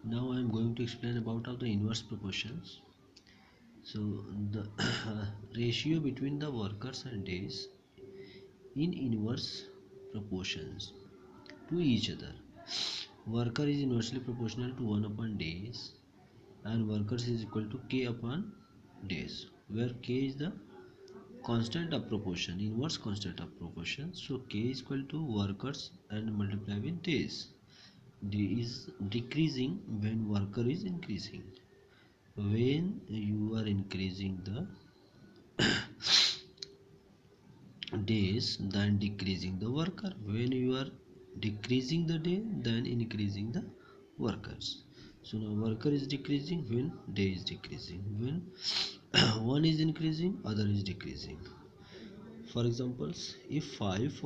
Now I am going to explain about the inverse proportions. So the ratio between the workers and days in inverse proportions to each other. Worker is inversely proportional to 1 upon days and workers is equal to k upon days, where k is the constant of proportion, inverse constant of proportion. So k is equal to workers and multiply with days. D is decreasing when worker is increasing. When you are increasing the days, then decreasing the worker. When you are decreasing the day, then increasing the workers. So now worker is decreasing when day is decreasing. When one is increasing, other is decreasing. For examples, if five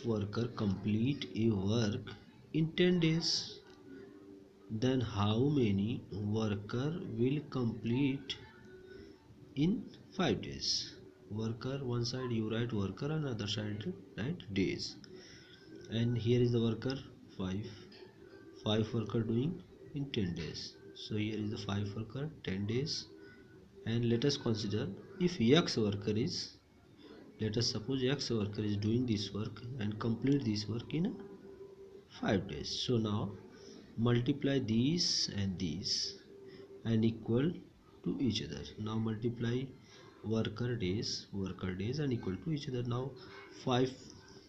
worker complete a work in 10 days, then how many worker will complete in 5 days? Worker, one side you write worker and other side write days. And here is the worker 5. 5 worker doing in 10 days. So here is the 5 worker 10 days. And let us consider if X worker is, let us suppose X worker is doing this work and complete this work in 5 days. So now multiply these and equal to each other. Now multiply worker days and equal to each other. Now 5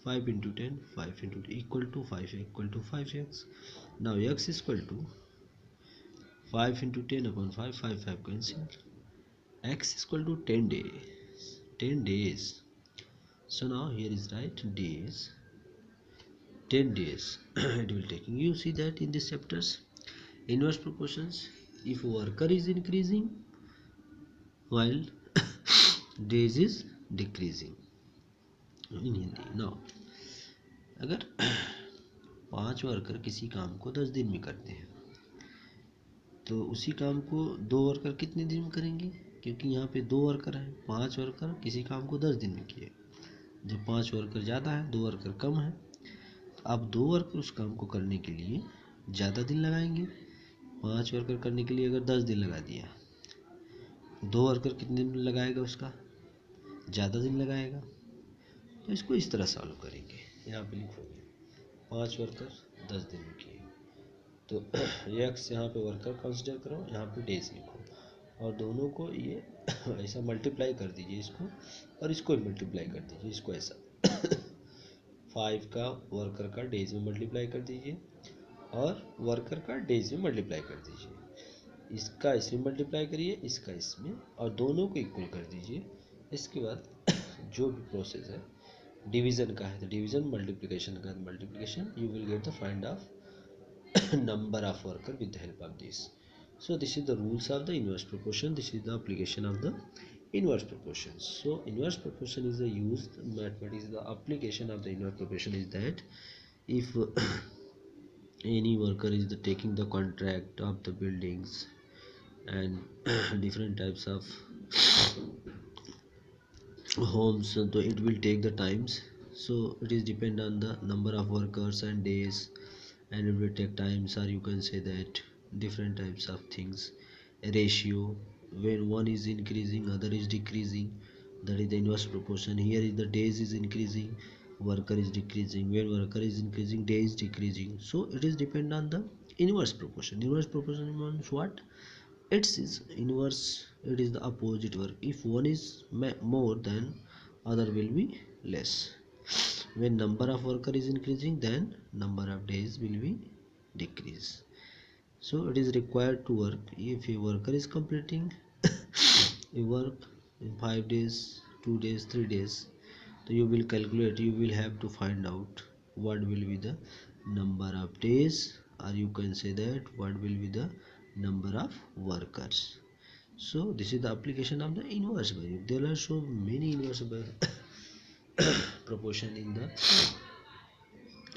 5 into 10, 5 into 10 equal to 5x. Now x is equal to 5 into 10 upon 5, 5 cancel. X is equal to 10 days. So now here is right days, 10 days it will take. You see that in this chapters inverse proportions, if worker is increasing while days is decreasing in Hindi. Now अगर 5 worker किसी काम को 10 दिन में करते हैं तो उसी काम को 2 वर्कर कितने दिन में करेंगे, क्योंकि यहाँ पे 2 वर्कर हैं. 5 वर्कर किसी काम को 10 दिन में किए, जब 5 वर्कर ज़्यादा है 2 वर्कर कम है, अब 2 वर्कर उस काम को करने के लिए ज़्यादा दिन लगाएंगे. 5 वर्कर करने के लिए अगर 10 दिन लगा दिया, 2 वर्कर कितने दिन लगाएगा, उसका ज़्यादा दिन लगाएगा. तो इसको इस तरह सॉल्व करेंगे. यहाँ पे लिखोगे 5 वर्कर 10 दिन में किए, तो एक्स यहाँ पे वर्कर कंसिडर करो, यहाँ पे डेज लिखो और दोनों को ये ऐसा मल्टीप्लाई कर दीजिए, इसको और इसको मल्टीप्लाई कर दीजिए, इसको ऐसा 5 का वर्कर का डेज में मल्टीप्लाई कर दीजिए और वर्कर का डेज में मल्टीप्लाई कर दीजिए. इसका इसमें मल्टीप्लाई करिए, इसका इसमें, और दोनों को इक्वल कर दीजिए. इसके बाद जो भी प्रोसेस है डिवीज़न का है तो डिवीज़न, मल्टीप्लिकेशन का multiplication, you will get the find of number of worker with the help of this. So this is the rules of the inverse proportion. This is the application of the inverse proportion. So inverse proportion is the used mathematics. The application of the inverse proportion is that if any worker is taking the contract of the buildings and different types of homes, so it will take the times. So it is depend on the number of workers and days, and it will take times, or you can say that different types of things. A ratio, when one is increasing other is decreasing, that is the inverse proportion. Here is the days is increasing, worker is decreasing. When worker is increasing, day is decreasing. So it is depend on the inverse proportion. Inverse proportion means what? It is inverse, it is the opposite work. If one is more, then other will be less. When number of worker is increasing, then number of days will be decrease. So it is required to work. If a worker is completing a work in 5 days, 2 days, 3 days, so you will calculate, you will have to find out what will be the number of days, or you can say that what will be the number of workers. So this is the application of the inverse value. There are so many inverse proportion in the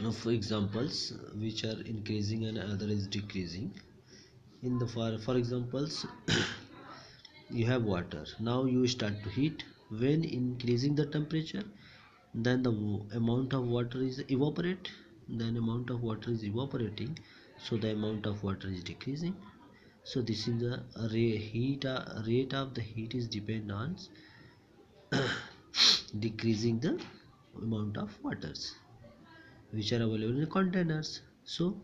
of examples which are increasing and other is decreasing. In the for examples, you have water. Now you start to heat. When increasing the temperature, then the amount of water is evaporate. then amount of water is evaporating, so the amount of water is decreasing. So this is the rate of the heat is depend on decreasing the amount of waters which are available in the containers. So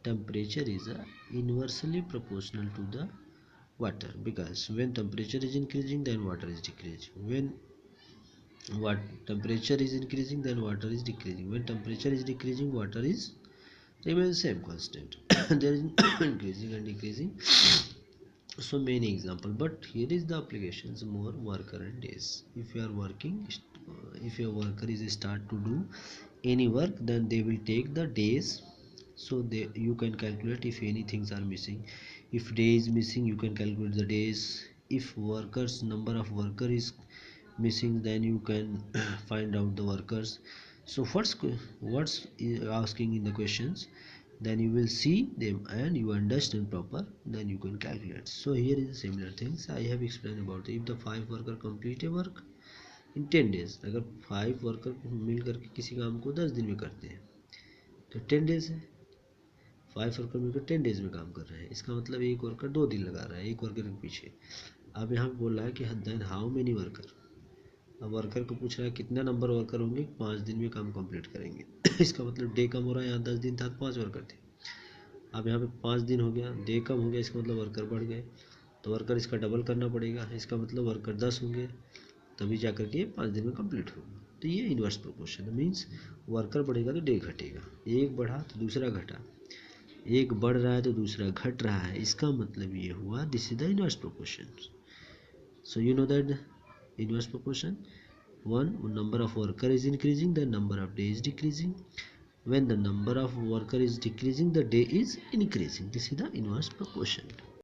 temperature is inversely proportional to the water, because when temperature is increasing then water is decreasing. When what temperature is increasing then water is decreasing. When temperature is decreasing, water is remains same constant. There is increasing and decreasing. So many example, but here is the applications more worker and days. If you are working, if your worker is start to do any work, then they will take the days. So you can calculate if any things are missing. If day is missing, you can calculate the days. If workers number of worker is missing, then you can find out the workers. So what's asking in the questions, then you will see them and you understand proper, then you can calculate. So here is similar things I have explained about. If the 5 worker complete a work in 10 days, अगर 5 worker मिल करके किसी काम को 10 दिन में करते हैं तो 10 डेज है। 5 वर्कर मिलकर 10 डेज में काम कर रहे हैं, इसका मतलब एक वर्कर 2 दिन लगा रहा है एक वर्कर के पीछे। अब यहाँ पे बोल रहा है कि देन हाउ मेनी वर्कर, अब वर्कर को पूछ रहा है कितना नंबर वर्कर होंगे 5 दिन में काम कंप्लीट करेंगे। इसका मतलब डे कम हो रहा है, यहाँ 10 दिन था 5 वर्कर थे, अब यहाँ पे 5 दिन हो गया, डे कम हो गया, इसका मतलब वर्कर बढ़ गए, तो वर्कर इसका डबल करना पड़ेगा, इसका मतलब वर्कर 10 होंगे, तभी जा कर के 5 दिन में कंप्लीट होगा। तो ये इन्वर्स प्रोपोर्शन मीन्स वर्कर बढ़ेगा तो डे घटेगा, एक बढ़ा तो दूसरा घटा, एक बढ़ रहा है तो दूसरा घट रहा है, इसका मतलब ये हुआ this is the inverse proportion. So you know that inverse proportion, one number of worker is increasing, the number of day is decreasing. When the number of worker is decreasing, the day is increasing. This is the inverse proportion.